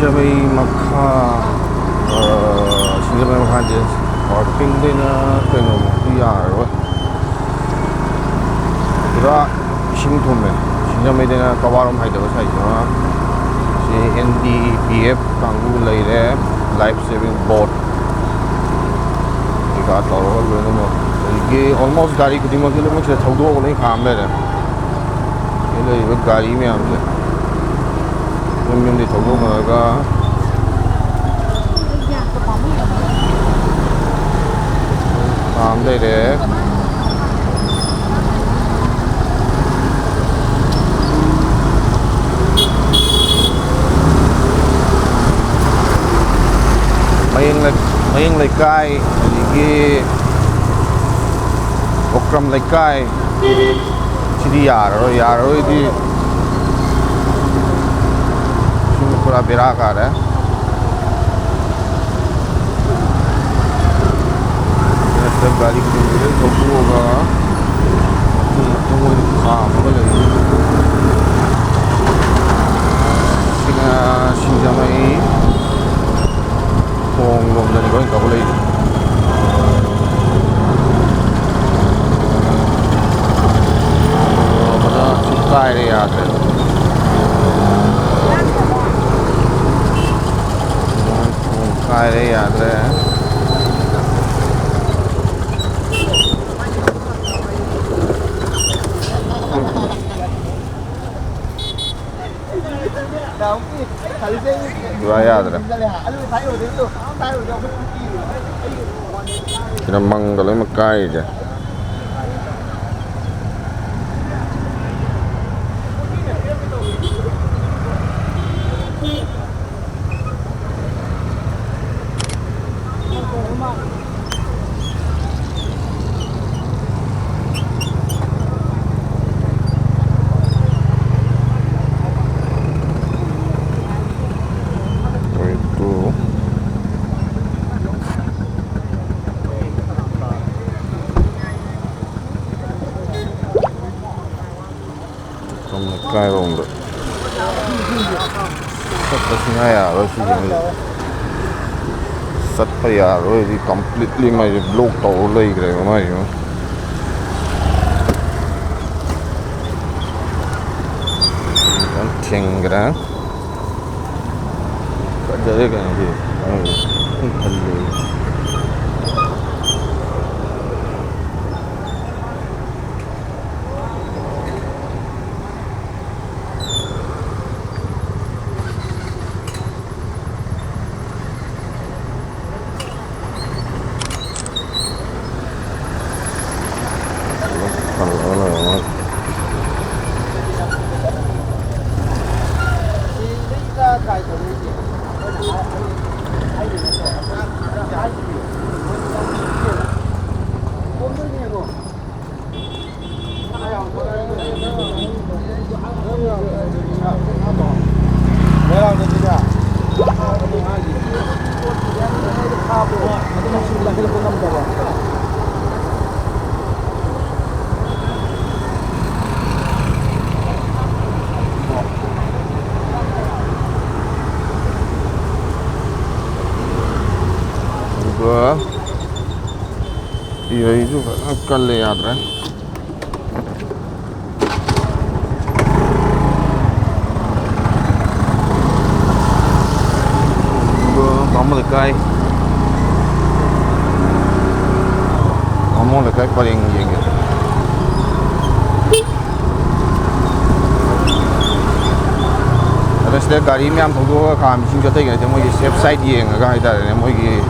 Sinjamay Makha Sinjamay Makha parking din na kano mo iyaro ira ising thume Sinjamay din na kawarom haidaba sai ma si NDPF kangu leire life saving boat ika toro lo mo ge almost gari kudimo kilometer thaudo ko nei kham le ele iba gari me amle di thaudo ma ga kham le Mayang laikay, aligi okram laikay, sidi yaro iti sino pura birakar Setiap kali kita tunggu hoga, tunggu di sana lagi. Sinjamay kung lom na nagawin ka kulay mana sukay rin yate sukay rin yate Bayadra. Kinamang kalau makai je. Cái vùng được sắp tới ngay à rồi xin sắp tới à rồi thì completely mày block tàu lấy cái này mày anh chèn cái đó cái gì không thành Iya itu akan lihat kan. Kamu lekai paling tinggi. Ada setiap kali ni am thogdo ka machine jote gane te moi safe side yeng ga ida ne moi gi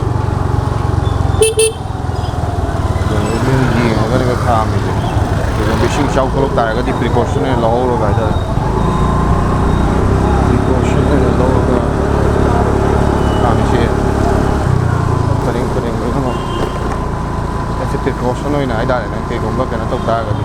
अगर का काम है तो basic चाउ को लोग तारेगा दी precaution है लो लो guider precaution है लो का काम से करेंगे हम ऐसे प्रिकॉशन हो ना इधर है के गोंगा के ना तो तारेगा दी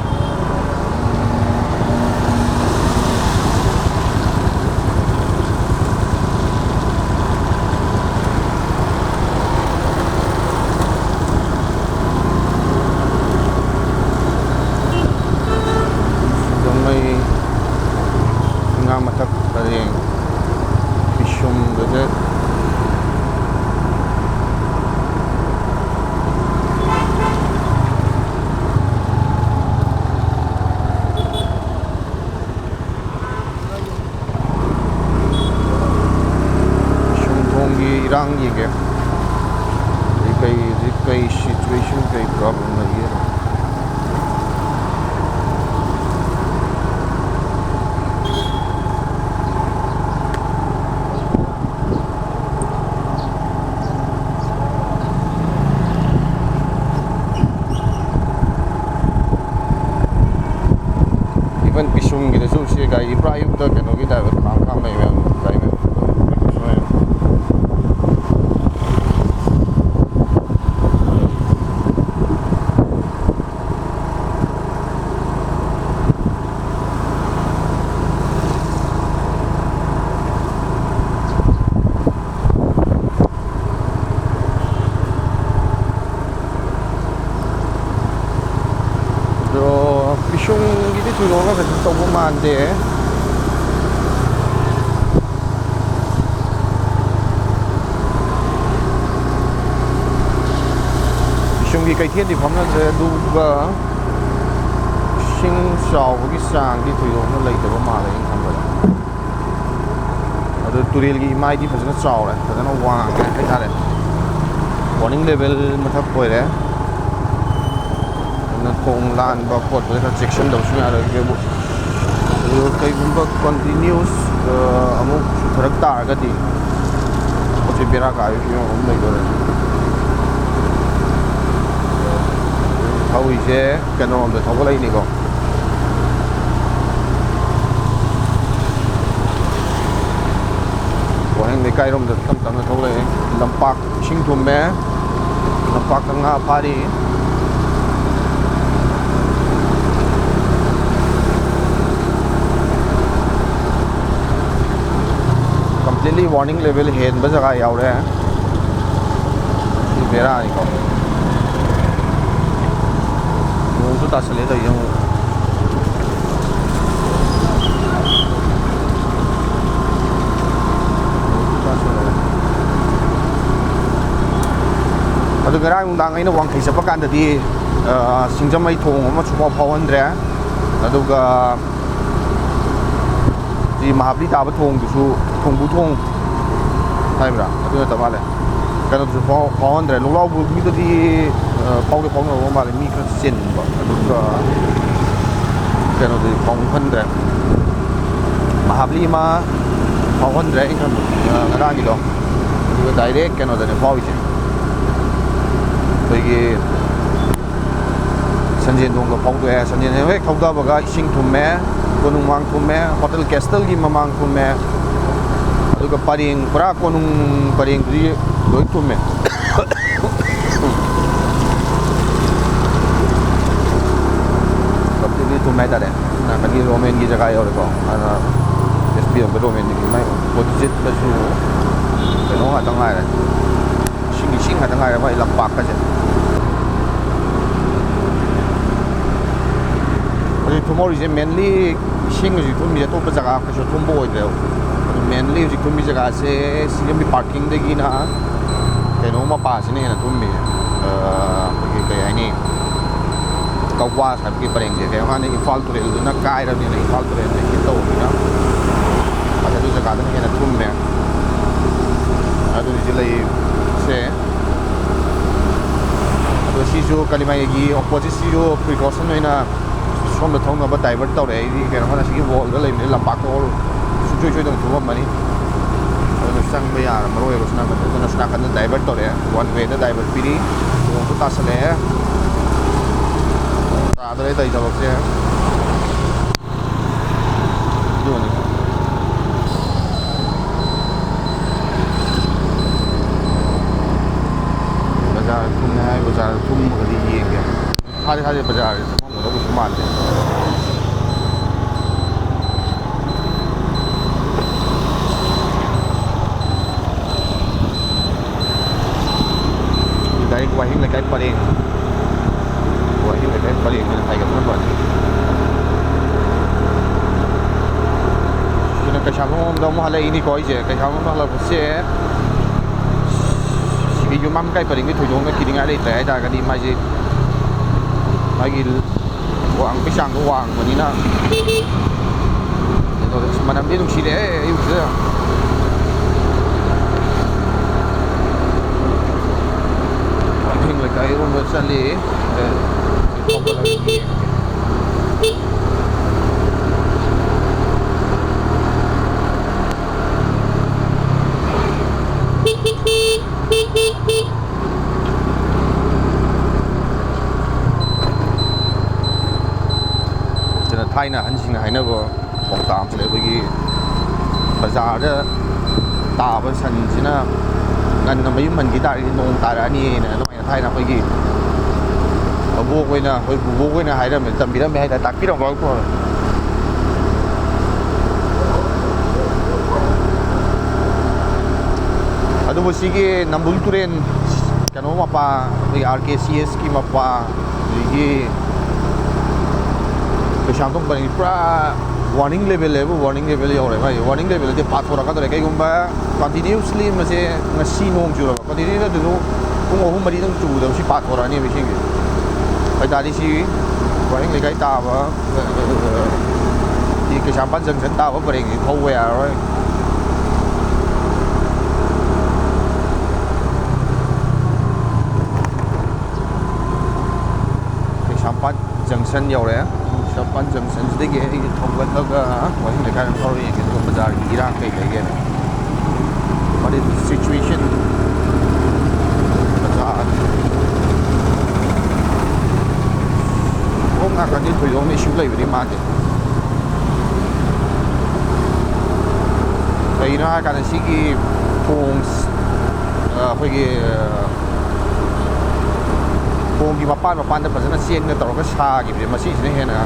ꯄꯤꯁꯨꯝꯒꯁꯦ ꯄꯤꯁꯨꯝꯊꯣꯡꯒꯤ ꯏꯔꯥꯡ ꯌꯦꯡꯒꯦꯀꯩ ꯁꯤꯆꯨꯋꯦꯁꯟ ꯀꯩ ꯄ꯭ꯔꯣꯕ꯭ꯂꯦꯝ ꯂꯩꯒꯦ ꯄꯤꯁꯨꯝꯒꯤꯗꯁꯨ ꯁꯤ ꯒꯥꯔꯤ ꯄꯨꯔꯥ ꯑꯌꯨꯛꯇ ꯀꯩꯅꯣꯒꯤ ꯇꯥꯏꯞꯇ ꯈꯥꯝ ꯂꯩ ꯃꯌꯥꯝ ꯒꯥꯔꯤ ꯃꯌꯥꯝ ꯄꯤꯁꯨꯝꯒꯤꯗꯤ ꯊꯣꯏꯗꯣꯛꯅ ꯀꯩꯅꯣ ꯇꯧꯕ ꯃꯥꯟꯗꯦ ꯄꯤꯁꯨꯝꯒꯤ ꯀꯩꯊꯦꯜꯗꯤ ꯐꯝꯅꯗ꯭ꯔꯦ ꯑꯗꯨꯒ ꯏꯁꯤꯡ ꯆꯥꯎꯕꯒꯤ ꯆꯥꯡꯗꯤ ꯊꯣꯏꯗꯣꯛꯅ ꯂꯩꯇꯕ ꯃꯥꯜꯂꯦ ꯑꯩꯅ ꯈꯟꯕꯗ ꯑꯗꯨ ꯇꯨꯔꯦꯜꯒꯤ ꯏꯃꯥꯏꯗꯤ ꯐꯖꯅ ꯆꯥꯎꯔꯦ ꯐꯖꯅ ꯋꯥꯡꯉꯦ ꯍꯥꯏꯇꯥꯔꯦ ꯋꯥꯔꯅꯤꯡ ꯂꯦꯚꯦꯜ ꯃꯊꯛ ꯑꯣꯏꯔꯦ ꯑꯗꯨꯅ ꯊꯣꯡ ꯂꯥꯟꯕ ꯈꯣꯠꯄꯗ ꯈꯔ ꯆꯦꯛꯁꯤꯟꯗꯕꯁꯨ ꯌꯥꯔꯣꯏꯒꯦꯕꯨ ꯑꯗꯨ ꯀꯩꯒꯨꯝꯕ ꯀꯟꯇꯤꯅ꯭ꯌꯨꯁ ꯑꯃꯨꯛ ꯐꯔꯛ ꯇꯥꯔꯒꯗꯤ ꯄꯣꯠꯁꯦ ꯕꯦꯔꯥ ꯀꯥꯕꯒꯤ ꯐꯤꯕꯝ ꯑꯃ ꯂꯩꯗꯣꯔꯦ ꯊꯧꯔꯤꯁꯦ ꯀꯩꯅꯣꯔꯣꯝꯗ ꯊꯧꯒꯠꯂꯛꯏꯅꯤꯀꯣ ꯋꯥꯍꯦꯡ ꯂꯩꯀꯥꯏꯔꯣꯝꯗ ꯇꯞ ꯇꯞꯅ ꯊꯧꯒꯠꯂꯛꯏ ꯂꯝꯄꯥꯛ ꯏꯁꯤꯡ ꯊꯨꯝꯃꯦ ꯂꯝꯄꯥꯛꯇ ꯉꯥ ꯐꯥꯔꯤ ꯀꯝꯄ꯭ꯂꯤꯠꯂꯤ ꯋꯥꯔꯅꯤꯡ ꯂꯦꯚꯦꯜ ꯍꯦꯟꯕ ꯖꯒꯥ ꯌꯥꯎꯔꯦ ꯁꯤ ꯕꯦꯔꯥꯅꯤꯀꯣ ꯅꯣꯡꯁꯨ ꯇꯥꯁꯜꯂꯦ ꯇꯧꯔꯤꯁꯦ ꯑꯃꯨꯛ ꯑꯗꯨ ꯉꯔꯥꯡ ꯅꯨꯡꯗꯥꯡ ꯑꯩꯅ ꯋꯥꯡꯈꯩ ꯆꯠꯄ ꯀꯥꯟꯗꯗꯤ ꯁꯤꯡꯖꯃꯩ ꯊꯣꯡ ꯑꯃ ꯁꯨꯡꯐꯥꯎ ꯐꯥꯎꯍꯟꯗ꯭ꯔꯦ ꯑꯗꯨꯒ ꯁꯤ ꯃꯍꯥꯕꯂꯤ ꯇꯥꯕ ꯊꯣꯡꯗꯨꯁꯨ ꯊꯣꯡꯕꯨ ꯊꯣꯡ ꯍꯥꯏꯕ꯭ꯔꯥ ꯑꯗꯨ ꯅꯠꯇ ꯃꯥꯜꯂꯦ ꯀꯩꯅꯣꯗꯨꯁꯨ ꯐꯥꯎꯍꯟꯗ꯭ꯔꯦ ꯂꯣꯛꯂꯥꯎꯕꯒꯤꯗꯨꯗꯤ ꯐꯥꯎꯗꯤ ꯐꯥꯎꯅꯕ ꯃꯥꯜꯂꯦ ꯃꯤ ꯈꯔ ꯆꯤꯟꯕ ꯑꯗꯨꯒ ꯀꯩꯅꯣꯗꯨꯗꯤ ꯐꯥꯎꯍꯟꯗ꯭ꯔꯦ ꯃꯍꯥꯕꯂꯤ ꯑꯃ ꯐꯥꯎꯍꯟꯗ꯭ꯔꯦ ꯑꯩꯅ ꯉꯔꯥꯡꯒꯤꯗꯣ ꯑꯗꯨꯒ ꯗꯥꯏꯔꯦꯛ ꯀꯩꯅꯣꯗꯅꯦ ꯐꯥꯎꯔꯤꯁꯦ ꯑꯩꯈꯣꯏꯒꯤ ꯁꯟꯖꯦꯟꯊꯣꯡꯗ ꯐꯥꯎꯗꯣꯛꯑꯦ ꯁꯟꯖꯦꯟꯊꯣꯡ ꯍꯦꯛ ꯊꯧꯗꯕꯒ ꯏꯁꯤꯡ ꯊꯨꯝꯃꯦ ꯀꯣꯅꯨꯡꯃꯥꯡ ꯊꯨꯝꯃꯦ ꯍꯣꯇꯦꯜ ꯀꯦꯁꯇꯜꯒꯤ ꯃꯃꯥꯡ ꯊꯨꯝꯃꯦ ꯑꯗꯨꯒ ꯄꯔꯦꯡ ꯄꯨꯔꯥ ꯀꯣꯅꯨꯡ ꯄꯔꯦꯡꯗꯨꯗꯤ ꯂꯣꯏ ꯊꯨꯝꯃꯦ ꯀꯝꯄ꯭ꯂꯤꯠꯂꯤ ꯊꯨꯝꯃꯦ ꯍꯥꯏꯇꯥꯔꯦ ꯅꯥꯀꯟꯒꯤ ꯔꯣꯃꯦꯟꯒꯤ ꯖꯒꯥ ꯌꯧꯔꯦꯀꯣ ꯑꯗꯨꯅ ꯑꯦꯁ ꯄꯤ ꯑꯣꯐ ꯔꯣꯃꯦꯟꯒꯤ ꯃꯥꯏ ꯑꯣꯄꯣꯖꯤꯠꯇꯁꯨ ꯀꯩꯅꯣ ꯉꯥꯛꯇ ꯉꯥꯏꯔꯦ ꯏꯁꯤꯡ ꯉꯥꯛꯇ ꯉꯥꯏꯔꯦ ꯃꯥꯏ ꯂꯝꯄꯥꯛꯀꯁꯦ ꯍꯧꯖꯤꯛ ꯊꯨꯝꯍꯧꯔꯤꯁꯦ ꯃꯦꯟꯂꯤ ꯏꯁꯤꯡ ꯍꯧꯖꯤꯛ ꯊꯨꯝꯃꯤꯁꯦ ꯑꯇꯣꯞꯄ ꯖꯒꯥ ꯀꯩꯁꯨ ꯊꯨꯝꯕ ꯑꯣꯏꯗ꯭ꯔꯦꯕ ꯑꯗꯨ ꯃꯦꯟꯂꯤ ꯍꯧꯖꯤꯛ ꯊꯨꯝꯃꯤ ꯖꯒꯥꯁꯦ ꯁꯤꯒꯤ ꯄꯥꯔꯀꯤꯡꯗꯒꯤꯅ ꯀꯩꯅꯣ ꯃꯄꯥꯁꯤꯅ ꯍꯦꯟꯅ ꯊꯨꯝꯃꯤꯁꯦ ꯑꯩꯈꯣꯏꯒꯤ ꯀꯩ ꯍꯥꯏꯅꯤ ꯀꯧꯋꯥꯁ ꯍꯥꯏꯕꯒꯤ ꯄꯔꯦꯡꯁꯦ ꯀꯩꯅꯣ ꯍꯥꯟꯅ ꯏꯝꯐꯥꯜ ꯇꯨꯔꯦꯜꯗꯨꯅ ꯀꯥꯏꯔꯕꯅꯤꯅ ꯏꯝꯐꯥꯜ ꯇꯨꯔꯦꯜꯗ ꯍꯤꯠ ꯇꯧꯕꯅꯤꯅ ꯑꯗꯨ ꯖꯒꯥꯗꯨꯅ ꯍꯦꯟꯅ ꯊꯨꯝꯃꯦ ꯑꯗꯨ ꯍꯧꯖꯤꯛ ꯂꯩꯁꯦ ꯑꯗꯣ ꯁꯤꯁꯨ ꯀꯥꯂꯤꯃꯥꯏꯒꯤ ꯑꯣꯄꯣꯖꯤꯠꯁꯤꯁꯨ ꯄ꯭ꯔꯤꯀꯣꯁꯟ ꯑꯣꯏꯅ ꯁꯣꯝꯗ ꯊꯧꯅꯕ ꯗꯥꯏꯚꯔꯠ ꯇꯧꯔꯦ ꯑꯩꯗꯤ ꯀꯩꯅꯣ ꯍꯥꯟꯅ ꯁꯤꯒꯤ ꯋꯣꯜꯗ ꯂꯩꯕꯅꯤꯅ ꯂꯝꯄꯥꯛꯇ ꯁꯨꯡꯁꯣꯏ ꯁꯣꯏꯗꯅ ꯊꯨꯝꯃꯝꯃꯅꯤ ꯑꯗꯨꯅ ꯆꯪꯕ ꯌꯥꯔꯝꯃꯔꯣꯏꯕ ꯁꯤ ꯅꯥꯀꯟꯗ ꯑꯗꯨꯅ ꯁꯤ ꯅꯥꯀꯟꯗ ꯗꯥꯏꯚꯔꯠ ꯇꯧꯔꯛꯑꯦ ꯋꯥꯟ ꯋꯦꯗ ꯗꯥꯏꯚꯔꯠ ꯄꯤꯔꯤ ꯅꯣꯡꯁꯨ ꯇꯥꯁꯜꯂꯛꯑꯦ ꯇꯥꯗꯣꯔꯦ ꯇꯧꯔꯤ ꯊꯕꯛꯁꯦ ꯑꯗꯨꯅꯤ ꯕꯖꯥꯔ ꯊꯨꯝꯃꯦ ꯍꯥꯏ ꯕꯖꯥꯔ ꯊꯨꯝꯃꯒꯗꯤ ꯌꯦꯡꯒꯦ ꯊꯥꯗꯤ ꯕꯖꯥꯔꯁꯦ ꯊꯨꯝꯃꯝꯒꯗꯧꯕꯁꯨ ꯃꯥꯟꯗꯦ ꯗꯥꯏꯔꯦꯛ ꯋꯥꯍꯦꯡ ꯂꯩꯀꯥꯏ ꯄꯔꯦꯡ ꯑꯣꯏꯅ ꯍꯥꯏꯒꯠꯅꯕ ꯁꯤꯅ ꯀꯩꯁꯥꯝꯊꯣꯡ ꯀꯩꯁꯥꯝꯂꯣꯝꯗ ꯑꯃꯨꯛ ꯍꯜꯂꯛꯏꯅꯤꯀꯣ ꯑꯩꯁꯦ ꯀꯩꯁꯥꯝꯂꯣꯝꯗ ꯍꯜꯂꯛꯄꯁꯦ ꯁꯤꯒꯤ ꯌꯨꯝꯃꯥꯝ ꯀꯥꯏ ꯄꯔꯤꯡꯒꯤ ꯊꯣꯏꯗꯣꯛꯅ ꯀꯤꯅꯤꯡꯉꯥꯏ ꯂꯩꯇ꯭ꯔꯦ ꯍꯥꯏꯇꯥꯔꯒꯗꯤ ꯃꯥꯒꯤ ꯋꯥꯡꯕꯒꯤ ꯆꯥꯡꯗꯣ ꯋꯥꯡꯕꯅꯤꯅ ꯃꯅꯝꯗꯤ ꯅꯨꯡꯁꯤꯔꯦ ꯑꯌꯨꯛꯁꯤꯗ ꯋꯥꯡꯈꯤꯡ ꯂꯩꯀꯥꯏꯔꯣꯝꯗ ꯆꯠꯂꯤ ꯊꯥꯏꯅ ꯑꯍꯟꯁꯤꯡꯅ ꯍꯥꯏꯅꯕ ꯄꯥꯎꯇꯥꯛ ꯑꯃ ꯂꯩ ꯑꯩꯈꯣꯏꯒꯤ ꯕꯖꯥꯔꯗ ꯇꯥꯕ ꯁꯟꯁꯤꯅ ꯉꯟꯅ ꯃꯌꯨꯝ ꯍꯟꯈꯤ ꯇꯥꯔꯒꯗꯤ ꯅꯣꯡ ꯇꯥꯔꯛꯑꯅꯤꯅ ꯑꯗꯨꯃꯥꯏꯅ ꯊꯥꯏꯅ ꯑꯩꯈꯣꯏꯒꯤ ꯑꯕꯣꯛ ꯑꯣꯏꯅ ꯑꯩꯈꯣꯏ ꯕꯨꯕꯣꯛ ꯑꯣꯏꯅ ꯍꯥꯏꯔꯝꯃꯦ ꯇꯝꯕꯤꯔꯝꯃꯦ ꯍꯥꯏꯇꯥꯔꯦ ꯇꯥꯛꯄꯤꯔꯝꯕꯀꯣ ꯑꯗꯨꯕꯨ ꯁꯤꯒꯤ ꯅꯝꯕꯨꯜ ꯇꯨꯔꯦꯟ ꯀꯩꯅꯣ ꯃꯄꯥ ꯑꯩꯈꯣꯏꯒꯤ RKCSꯀꯤ ꯃꯄꯥ ꯑꯗꯒꯤ ꯀꯩꯁꯥꯝꯊꯣꯡ ꯄꯔꯤꯡ ꯄꯨꯔꯥ ꯋꯥꯔꯅꯤꯡ ꯂꯦꯚꯦꯜꯅꯦꯕ ꯋꯥꯔꯅꯤꯡ ꯂꯦꯚꯦꯜ ꯌꯧꯔꯦ ꯃꯥꯒꯤ ꯋꯥꯔꯅꯤꯡ ꯂꯦꯚꯦꯜꯗꯤ ꯄꯥꯊꯣꯔꯛꯀꯗꯧꯔꯦ ꯀꯩꯒꯨꯝꯕ ꯀꯟꯇꯤꯅ꯭ꯌꯨꯁꯂꯤ ꯃꯁꯦ ꯉꯁꯤ ꯅꯣꯡ ꯆꯨꯔꯕ ꯀꯟꯇꯤꯅ꯭ꯌꯨꯁꯂꯤ ꯑꯗꯨꯁꯨ ꯄꯨꯡ 3-4ꯗꯪ ꯆꯨꯕꯗ ꯁꯤ ꯄꯥꯊꯣꯔꯛꯑꯅꯦꯕ ꯏꯁꯤꯡꯁꯦ ꯑꯗꯨꯇꯥꯔꯗꯤ ꯁꯤ ꯋꯥꯔꯅꯤꯡ ꯂꯩꯀꯥꯏ ꯇꯥꯕ ꯁꯤ ꯀꯩꯁꯥꯝꯄꯥꯠ ꯖꯪꯁꯟ ꯇꯥꯕ ꯄꯔꯦꯡꯁꯤ ꯊꯧꯕ ꯌꯥꯔꯔꯣꯏ ꯀꯩꯁꯥꯝꯄꯥꯠ ꯖꯪꯁꯟ ꯌꯧꯔꯦ ꯀꯩꯁꯥꯝꯄꯥꯠ ꯖꯪꯁꯟꯁꯤꯗꯒꯤ ꯑꯩꯁꯦ ꯊꯧꯒꯠꯂꯒ ꯋꯥꯔꯅꯤꯡ ꯂꯩꯀꯥꯏ ꯑꯃ ꯊꯧꯔ ꯌꯦꯡꯒꯦ ꯑꯗꯨꯒ ꯕꯖꯥꯔꯒꯤ ꯏꯔꯥꯡ ꯀꯩ ꯂꯩꯒꯦꯅ What is the situation? ꯕꯖꯥꯔ ꯈꯣꯡ ꯅꯥꯀꯟꯗꯤ ꯊꯣꯏꯗꯣꯛꯅ ꯏꯁꯨ ꯂꯩꯕꯗꯤ ꯃꯥꯟꯗꯦ ꯀꯩꯒꯤꯅꯣ ꯍꯥꯏꯔꯀꯥꯟꯗ ꯁꯤꯒꯤ ꯊꯣꯡ ꯑꯩꯈꯣꯏꯒꯤ ꯊꯣꯡꯒꯤ ꯃꯄꯥꯟꯗ ꯐꯖꯅ ꯆꯦꯟꯒ ꯇꯧꯔꯒ ꯁꯥꯈꯤꯕꯁꯦ ꯃꯁꯤꯁꯤꯅ ꯍꯦꯟꯅ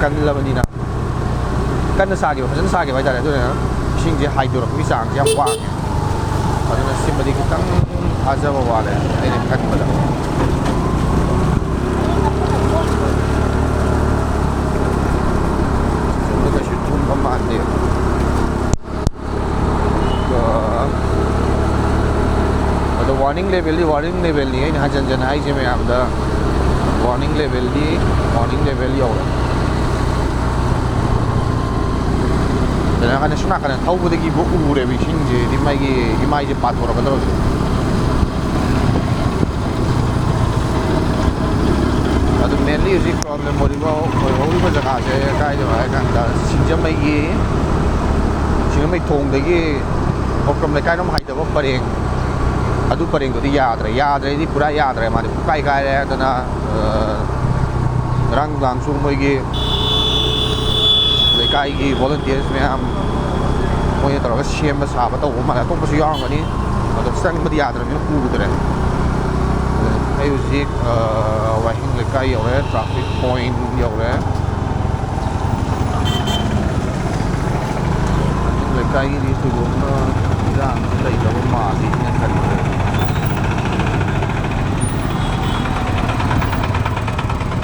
ꯀꯜꯂꯕꯅꯤꯅ ꯀꯟꯅ ꯁꯥꯈꯤꯕ ꯐꯖꯅ ꯁꯥꯈꯤꯕ ꯍꯥꯏꯇꯥꯔꯦ ꯑꯗꯨꯅ ꯏꯁꯤꯡꯁꯦ ꯍꯥꯏꯗꯣꯔꯛꯄꯒꯤ ꯆꯥꯡꯁꯦ ꯌꯥꯝ ꯋꯥꯡꯉꯦ ꯑꯗꯨꯅ ꯁꯤꯃꯗꯤ ꯈꯤꯇꯪ ꯊꯥꯖꯕ ꯋꯥꯠꯂꯦ ꯑꯩꯅ ꯈꯟꯕꯗ ꯁꯣꯝꯗ ꯀꯩꯁꯨ ꯊꯨꯝꯕ ꯃꯥꯟꯗꯦ ꯑꯗꯣ ꯋꯥꯔꯅꯤꯡ ꯂꯦꯚꯦꯜꯅꯤ ꯑꯩꯅ ꯍꯟꯖꯟ ꯍꯥꯏꯁꯦ ꯃꯌꯥꯝꯗ ꯋꯥꯔꯅꯤꯡ ꯂꯦꯚꯦꯜ ꯌꯧꯔꯦ ꯑꯗꯨꯅ ꯁꯣꯝ ꯅꯥꯀꯟꯗ ꯊꯧꯕꯗꯒꯤꯕꯨ ꯎꯔꯦꯕ ꯏꯁꯤꯡꯁꯦ ꯃꯥꯒꯤ ꯏꯃꯥꯏꯁꯦ ꯄꯥꯊꯣꯔꯛꯀꯗꯧꯔꯁꯦ ꯑꯗꯨ ꯃꯦꯟꯂꯤ ꯍꯧꯖꯤꯛ ꯄ꯭ꯔꯣꯕ꯭ꯂꯦꯝ ꯑꯣꯏꯍꯧꯔꯤꯕ ꯖꯒꯥꯁꯦ ꯀꯥꯏꯗꯅꯣ ꯍꯥꯏꯔꯀꯥꯟꯗ ꯁꯤꯡꯖꯃꯩ ꯊꯣꯡꯗꯒꯤ ꯈꯣꯛꯀ꯭ꯔꯝ ꯂꯩꯀꯥꯏꯔꯣꯝ ꯍꯥꯏꯗꯕ ꯄꯔꯦꯡ ꯑꯗꯨ ꯄꯔꯦꯡꯗꯨꯗꯤ ꯌꯥꯗ꯭ꯔꯦꯗꯤ ꯄꯨꯔꯥ ꯌꯥꯗ꯭ꯔꯦ ꯃꯥꯗꯤ ꯄꯨꯀꯥꯏ ꯀꯥꯏꯔꯦ ꯑꯗꯨꯅ ꯉꯔꯥꯡ ꯅꯨꯡꯗꯥꯡꯁꯨ ꯃꯣꯏꯒꯤ ꯂꯩꯀꯥꯏꯒꯤ ꯚꯣꯂꯨꯟꯇꯤꯌꯔꯁ ꯃꯌꯥꯝ ꯃꯣꯏꯅ ꯇꯧꯔꯒ ꯁꯦꯝꯕ ꯁꯥꯕ ꯇꯧꯕ ꯃꯥꯜꯂꯦ ꯑꯇꯣꯞꯄꯁꯨ ꯌꯥꯎꯔꯝꯒꯅꯤ ꯑꯗꯣ ꯆꯪꯕꯗꯤ ꯌꯥꯗ꯭ꯔꯕꯅꯤꯅ ꯎꯗ꯭ꯔꯦ ꯑꯩ ꯍꯧꯖꯤꯛ ꯋꯥꯍꯤꯡ ꯂꯩꯀꯥꯏ ꯌꯧꯔꯦ ꯇ꯭ꯔꯥꯐꯤꯛ ꯄꯣꯏꯟ ꯌꯧꯔꯦ ꯋꯥꯍꯤꯡ ꯂꯩꯀꯥꯏꯒꯤꯗꯤ ꯊꯣꯏꯗꯣꯛꯅ ꯏꯔꯥꯡꯁꯤ ꯂꯩꯇꯕ ꯃꯥꯜꯂꯤ ꯑꯩꯅ ꯈꯟꯕꯗ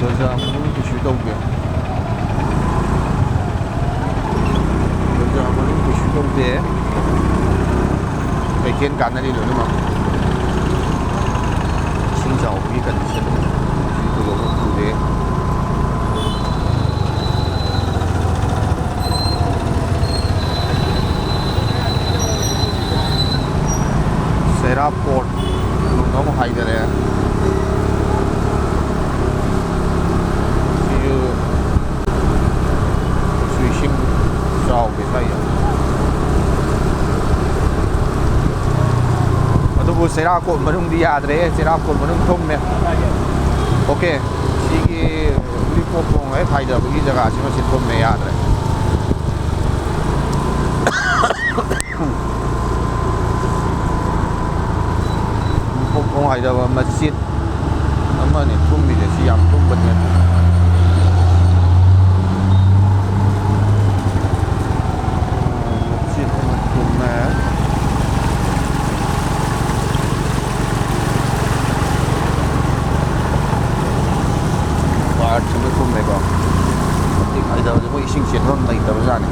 ꯕꯖꯥꯔ ꯃꯅꯨꯡ ꯀꯩꯁꯨ ꯇꯧꯗꯦ ꯕꯖꯥꯔ ꯃꯅꯨꯡ ꯀꯩꯁꯨ ꯇꯧꯗꯦ ꯀꯩꯊꯦꯜ ꯀꯥꯟꯅꯔꯤ ꯂꯣꯏꯅꯃꯛ ꯏꯁꯤꯡ ꯆꯥꯎꯕꯒꯤ ꯀꯟꯗꯤꯁꯟ ꯊꯣꯏꯗꯣꯛꯅ ꯎꯗꯦ ꯁꯦꯔꯥ ꯄꯣꯔꯠ ꯂꯣꯝꯗ ꯑꯃꯨꯛ ꯍꯥꯏꯊꯔꯦ ꯁꯤꯁꯨ ꯏꯁꯤꯡ ꯆꯥꯎꯗꯦ ꯁ꯭ꯋꯥꯏꯗ ꯑꯗꯨꯕꯨ ꯆꯩꯔꯥꯀꯣꯠ ꯃꯅꯨꯡꯗꯤ ꯌꯥꯗ꯭ꯔꯦ ꯆꯩꯔꯥꯀꯣꯠ ꯃꯅꯨꯡ ꯊꯨꯝꯃꯦ ꯑꯣꯀꯦ ꯁꯤꯒꯤ ꯎꯔꯤꯄꯣꯛꯊꯣꯡ ꯍꯦꯛ ꯍꯥꯏꯊꯕꯒꯤ ꯖꯒꯥꯁꯤꯃ ꯁꯤ ꯊꯨꯝꯃꯦ ꯌꯥꯗ꯭ꯔꯦ ꯎꯔꯤꯄꯣꯛꯊꯣꯡ ꯍꯥꯏꯊꯕ ꯃꯁꯖꯤꯠ ꯑꯃꯅꯤ ꯊꯨꯝꯃꯤꯁꯦ ꯁꯤ ꯌꯥꯝ ꯊꯨꯝꯕꯗꯤ ꯅꯠꯇꯦ ꯃꯁꯖꯤꯠ ꯑꯃ ꯊꯨꯝꯃꯦ ꯄꯥꯔꯠꯁ ꯑꯃ ꯊꯨꯝꯃꯦꯀꯣ ꯃꯇꯤꯛ ꯍꯥꯏꯊꯕꯁꯦ ꯃꯣꯏ ꯏꯁꯤꯡ ꯆꯦꯟꯐꯝ ꯂꯩꯇꯕꯖꯥꯠꯅꯤ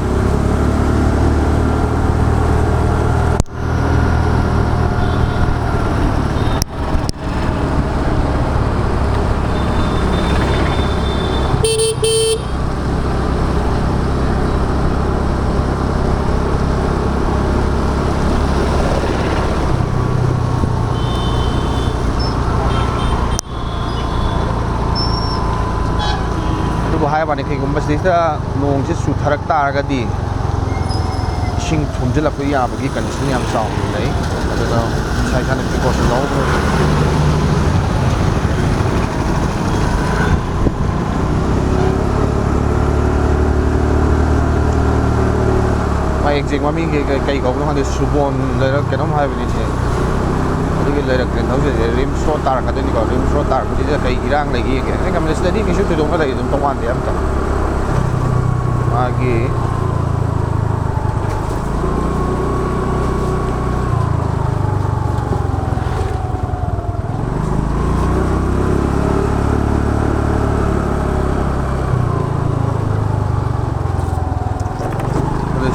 ꯍꯥꯏꯕꯅꯤ ꯀꯩꯒꯨꯝꯕ ꯁꯤꯗꯩꯁꯤꯗ ꯅꯣꯡꯁꯦ ꯆꯨꯊꯔꯛ ꯇꯥꯔꯒꯗꯤ ꯏꯁꯤꯡ ꯊꯨꯝꯖꯤꯜꯂꯛꯄ ꯌꯥꯕꯒꯤ ꯀꯟꯗꯤꯁꯟ ꯌꯥꯝ ꯆꯥꯎꯅ ꯂꯩ ꯑꯗꯨꯅ ꯏꯁꯥ ꯏꯁꯥꯅ ꯄ꯭ꯔꯤꯀꯣꯁꯟ ꯂꯧꯕ ꯃꯥꯏ ꯑꯦꯛꯖꯦꯛ ꯃꯃꯤꯡ ꯀꯩ ꯀꯧꯕꯅꯣ ꯈꯪꯗꯦ ꯁꯨꯕꯣꯟ ꯂꯩꯔꯛ ꯀꯩꯅꯣꯝ ꯍꯥꯏꯕꯅꯤꯁꯦ ꯑꯗꯨꯒꯤ ꯂꯩꯔꯛꯇ꯭ꯔꯦ ꯊꯧꯖꯁꯦ ꯔꯤꯝꯁ ꯔꯣꯗ ꯇꯥꯔꯛꯀꯗꯣꯏꯅꯤꯀꯣ ꯔꯤꯝꯁ ꯔꯣꯗ ꯇꯥꯔꯛꯄꯁꯤꯗ ꯀꯩ ꯏꯔꯥꯡ ꯂꯩꯒꯦ ꯌꯦꯡꯒꯦ ꯑꯩ ꯈꯟꯕꯗ ꯁꯤꯗꯗꯤ ꯀꯩꯁꯨ ꯊꯣꯏꯗꯣꯛꯅ ꯂꯩ ꯑꯗꯨꯝ ꯇꯣꯉꯥꯟꯗꯦ ꯑꯝꯇ ꯃꯥꯒꯤ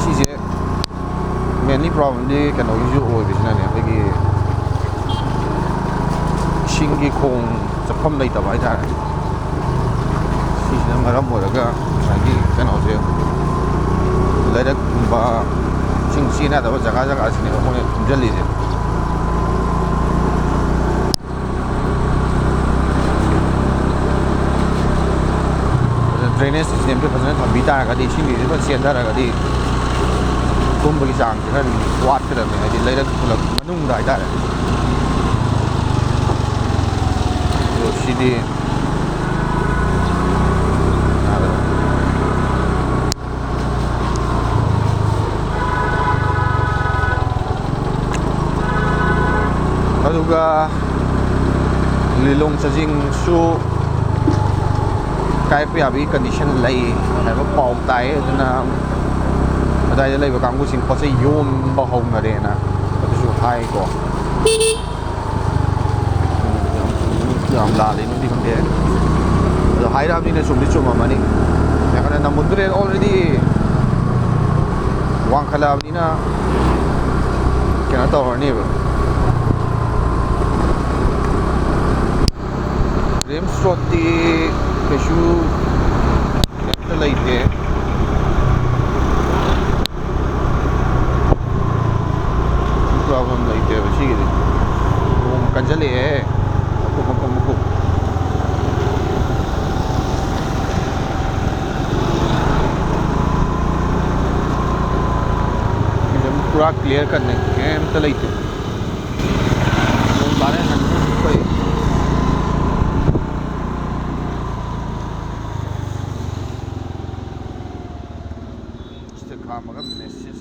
ꯁꯤꯁꯦ ꯃꯦꯟꯂꯤ ꯄ꯭ꯔꯣꯕ꯭ꯂꯦꯝꯗꯤ ꯀꯩꯅꯣꯒꯤꯁꯨ ꯑꯣꯏꯕꯁꯤꯅꯅꯦ ꯑꯩꯈꯣꯏꯒꯤ ꯏꯁꯤꯡꯒꯤ ꯈꯣꯡ ꯆꯠꯐꯝ ꯂꯩꯇꯕ ꯍꯥꯏꯇꯥꯔꯦ ꯁꯤꯁꯤꯅ ꯃꯔꯝ ꯑꯣꯏꯔꯒ ꯉꯁꯥꯏꯒꯤ ꯀꯩꯅꯣꯁꯦ ꯂꯩꯔꯛꯀꯨꯝꯕ ꯏꯁꯤꯡ ꯆꯦꯟꯅꯗꯕ ꯖꯒꯥ ꯖꯒꯥꯁꯤꯅꯦꯕ ꯃꯣꯏꯅ ꯊꯨꯝꯖꯤꯜꯂꯤꯁꯦ ꯗ꯭ꯔꯦꯅꯦꯖ ꯁꯤꯁꯇꯦꯝꯁꯦ ꯐꯖꯅ ꯊꯝꯕꯤ ꯇꯥꯔꯒꯗꯤ ꯏꯁꯤꯡꯁꯦ ꯐꯖꯅ ꯆꯦꯟꯊꯔꯒꯗꯤ ꯊꯨꯝꯕꯒꯤ ꯆꯥꯡꯁꯦ ꯈꯔ ꯋꯥꯠꯀꯗꯕꯅꯤ ꯍꯥꯏꯗꯤ ꯂꯩꯔꯛ ꯈꯨꯂꯛ ꯃꯅꯨꯡꯗ ꯍꯥꯏꯇꯥꯔꯦ ꯑꯗꯣ ꯁꯤꯗꯤ ꯑꯗꯨꯒ ꯂꯤꯂꯣꯡ ꯆꯥꯖꯤꯡꯁꯨ ꯀꯥꯏꯔꯛꯄ ꯌꯥꯕꯒꯤ ꯀꯟꯗꯤꯁꯟ ꯂꯩ ꯍꯥꯏꯕ ꯄꯥꯎ ꯇꯥꯏ ꯑꯗꯨꯅ ꯑꯗꯨꯋꯥꯏꯗ ꯂꯩꯕ ꯀꯥꯡꯕꯨꯁꯤꯡ ꯄꯣꯠ ꯆꯩ ꯌꯣꯝꯕ ꯍꯧꯅꯔꯦꯅ ꯑꯗꯨꯁꯨ ꯍꯥꯏꯀꯣ ꯌꯥꯝ ꯂꯥꯜꯂꯤꯅꯣꯗꯤ ꯈꯪꯗꯦ ꯑꯗꯣ ꯍꯥꯏꯔꯛꯑꯕꯅꯤꯅ ꯆꯨꯝꯗꯤ ꯆꯨꯝꯃꯝꯃꯅꯤ ꯌꯥꯝꯅ ꯅꯝꯃꯨꯗ꯭ꯔꯦ ꯑꯣꯜꯔꯦꯗꯤ ꯋꯥꯡꯈꯠꯂꯛꯑꯕꯅꯤꯅ ꯀꯩꯅꯣ ꯇꯧꯔꯅꯦꯕ ꯔꯤꯝꯁ ꯔꯣꯗꯇꯤ ꯀꯩꯁꯨ ꯀꯩꯝꯇ ꯂꯩꯇꯦ ꯄ꯭ꯔꯣꯕ꯭ꯂꯦꯝ ꯂꯩꯇꯦꯕ ꯁꯤꯒꯤꯗꯤ ꯅꯣꯡ ꯀꯟꯁꯤꯜꯂꯛꯑꯦ ꯃꯀꯨꯞ पूरा क्लियर करने के लेते बारे कोई काम मैसेज